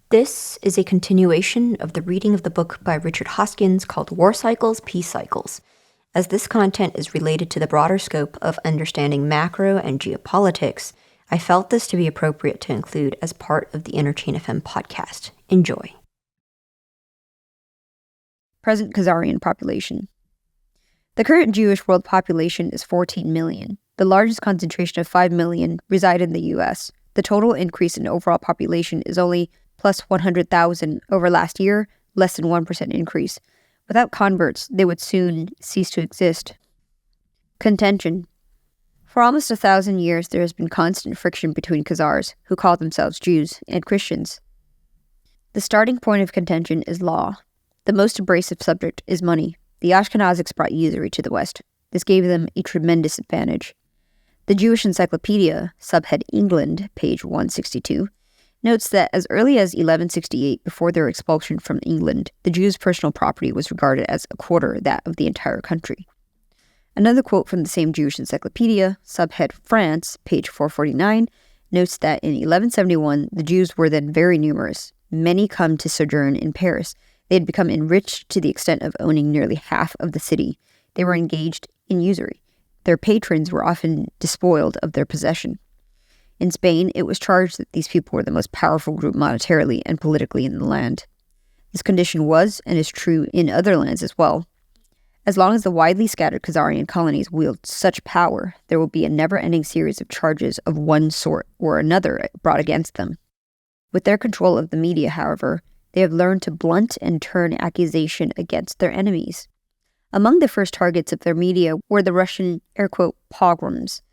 This is a continuation of the reading of the book by Richard Hoskins called War Cycles, Peace Cycles. As this content is related to the broader scope of understanding macro and geopolitics, I felt this to be appropriate to include as part of the Interchain FM podcast. Enjoy. Present Khazarian population. The current Jewish world population is 14 million. The largest concentration of 5 million reside in the U.S. The total increase in overall population is only plus 100,000 over last year, less than 1% increase. Without converts, they would soon cease to exist. Contention. For almost 1,000 years, there has been constant friction between Khazars, who call themselves Jews, and Christians. The starting point of contention is law. The most abrasive subject is money. The Ashkenazics brought usury to the West. This gave them a tremendous advantage. The Jewish Encyclopedia, subhead England, page 162, notes that as early as 1168, before their expulsion from England, the Jews' personal property was regarded as a quarter that of the entire country. Another quote from the same Jewish encyclopedia, subhead France, page 449, notes that in 1171, the Jews were then very numerous. Many come to sojourn in Paris. They had become enriched to the extent of owning nearly half of the city. They were engaged in usury. Their patrons were often despoiled of their possession. In Spain, it was charged that these people were the most powerful group monetarily and politically in the land. This condition was and is true in other lands as well. As long as the widely scattered Khazarian colonies wield such power, there will be a never-ending series of charges of one sort or another brought against them. With their control of the media, however, they have learned to blunt and turn accusation against their enemies. Among the first targets of their media were the Russian, air quote, pogroms.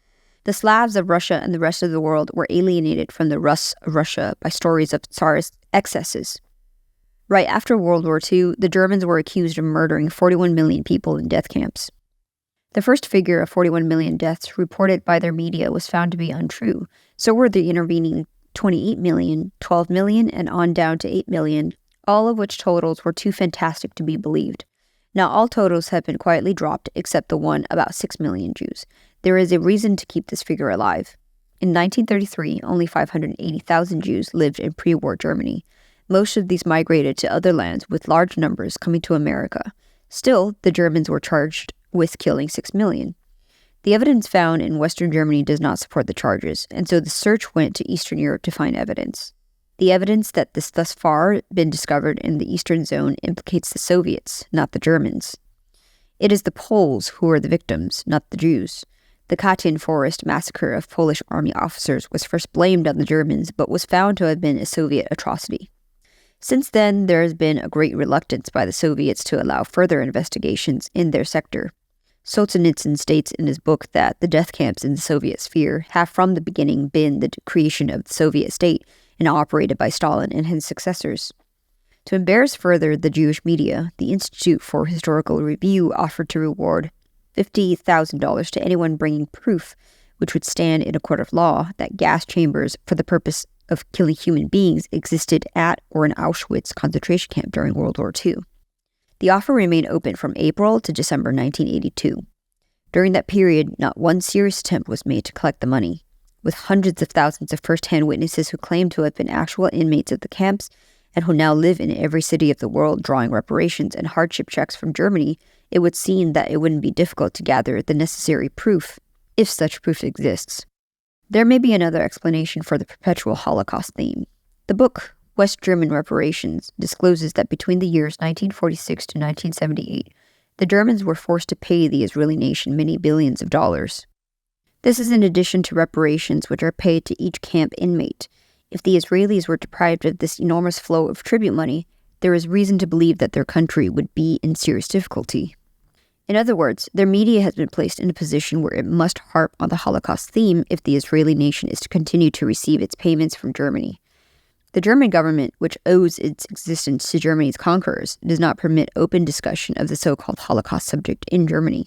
The Slavs of Russia and the rest of the world were alienated from the Rus of Russia by stories of Tsarist excesses. Right after World War II, the Germans were accused of murdering 41 million people in death camps. The first figure of 41 million deaths reported by their media was found to be untrue. So were the intervening 28 million, 12 million, and on down to 8 million, all of which totals were too fantastic to be believed. Now all totals have been quietly dropped except the one about 6 million Jews. There is a reason to keep this figure alive. In 1933, only 580,000 Jews lived in pre-war Germany. Most of these migrated to other lands, with large numbers coming to America. Still, the Germans were charged with killing 6 million. The evidence found in Western Germany does not support the charges, and so the search went to Eastern Europe to find evidence. The evidence that this thus far been discovered in the Eastern Zone implicates the Soviets, not the Germans. It is the Poles who are the victims, not the Jews. The Katyn Forest massacre of Polish army officers was first blamed on the Germans, but was found to have been a Soviet atrocity. Since then, there has been a great reluctance by the Soviets to allow further investigations in their sector. Solzhenitsyn states in his book that the death camps in the Soviet sphere have from the beginning been the creation of the Soviet state and operated by Stalin and his successors. To embarrass further the Jewish media, the Institute for Historical Review offered to reward $50,000 to anyone bringing proof, which would stand in a court of law, that gas chambers for the purpose of killing human beings existed at or in Auschwitz concentration camp during World War II. The offer remained open from April to December 1982. During that period, not one serious attempt was made to collect the money. With hundreds of thousands of first-hand witnesses who claim to have been actual inmates of the camps and who now live in every city of the world drawing reparations and hardship checks from Germany, it would seem that it wouldn't be difficult to gather the necessary proof, if such proof exists. There may be another explanation for the perpetual Holocaust theme. The book, West German Reparations, discloses that between the years 1946 to 1978, the Germans were forced to pay the Israeli nation many billions of dollars. This is in addition to reparations which are paid to each camp inmate. If the Israelis were deprived of this enormous flow of tribute money, there is reason to believe that their country would be in serious difficulty. In other words, their media has been placed in a position where it must harp on the Holocaust theme if the Israeli nation is to continue to receive its payments from Germany. The German government, which owes its existence to Germany's conquerors, does not permit open discussion of the so-called Holocaust subject in Germany.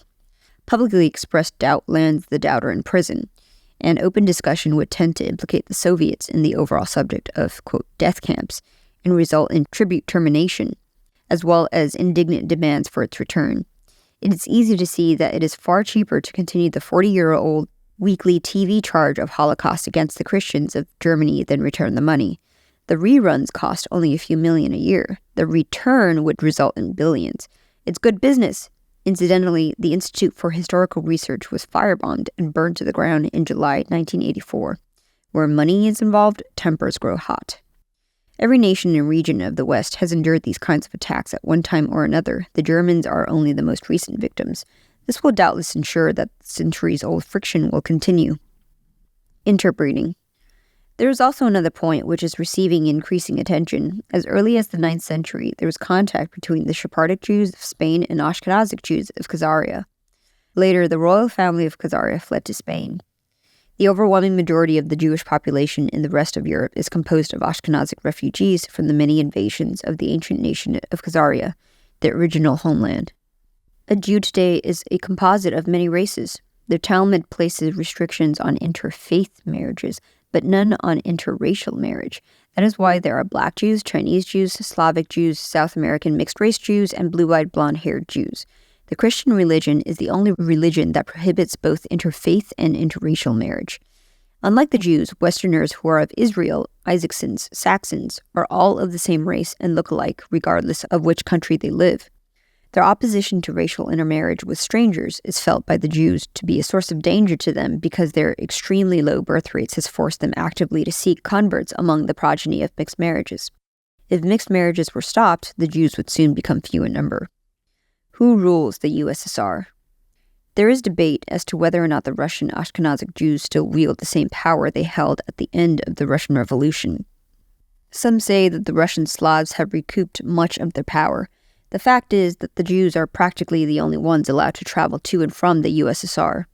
Publicly expressed doubt lands the doubter in prison, and open discussion would tend to implicate the Soviets in the overall subject of, quote, death camps, and result in tribute termination, as well as indignant demands for its return. It is easy to see that it is far cheaper to continue the 40-year-old weekly TV charge of Holocaust against the Christians of Germany than return the money. The reruns cost only a few million a year. The return would result in billions. It's good business. Incidentally, the Institute for Historical Research was firebombed and burned to the ground in July 1984. Where money is involved, tempers grow hot. Every nation and region of the West has endured these kinds of attacks at one time or another. The Germans are only the most recent victims. This will doubtless ensure that centuries-old friction will continue. Interbreeding. There is also another point which is receiving increasing attention. As early as the 9th century, there was contact between the Sephardic Jews of Spain and Ashkenazic Jews of Khazaria. Later, the royal family of Khazaria fled to Spain. The overwhelming majority of the Jewish population in the rest of Europe is composed of Ashkenazic refugees from the many invasions of the ancient nation of Khazaria, their original homeland. A Jew today is a composite of many races. The Talmud places restrictions on interfaith marriages, but none on interracial marriage. That is why there are Black Jews, Chinese Jews, Slavic Jews, South American mixed-race Jews, and blue-eyed blonde-haired Jews. The Christian religion is the only religion that prohibits both interfaith and interracial marriage. Unlike the Jews, Westerners who are of Israel, Isaacsons, Saxons, are all of the same race and look alike regardless of which country they live. Their opposition to racial intermarriage with strangers is felt by the Jews to be a source of danger to them because their extremely low birth rates has forced them actively to seek converts among the progeny of mixed marriages. If mixed marriages were stopped, the Jews would soon become few in number. Who rules the USSR? There is debate as to whether or not the Russian Ashkenazic Jews still wield the same power they held at the end of the Russian Revolution. Some say that the Russian Slavs have recouped much of their power. The fact is that the Jews are practically the only ones allowed to travel to and from the USSR.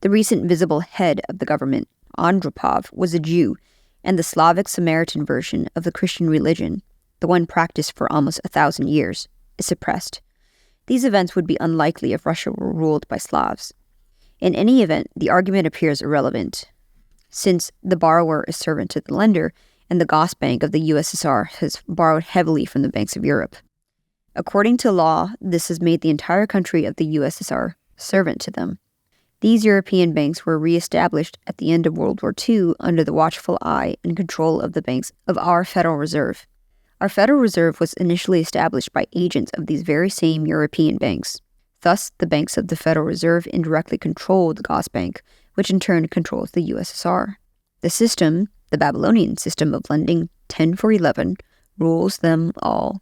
The recent visible head of the government, Andropov, was a Jew, and the Slavic Samaritan version of the Christian religion, the one practiced for almost 1,000 years, is suppressed. These events would be unlikely if Russia were ruled by Slavs. In any event, the argument appears irrelevant, since the borrower is servant to the lender, and the Gosbank of the USSR has borrowed heavily from the banks of Europe. According to law, this has made the entire country of the USSR servant to them. These European banks were re-established at the end of World War II under the watchful eye and control of the banks of our Federal Reserve. Our Federal Reserve was initially established by agents of these very same European banks. Thus, the banks of the Federal Reserve indirectly control the Gosbank, which in turn controls the USSR. The system, the Babylonian system of lending 10 for 11, rules them all.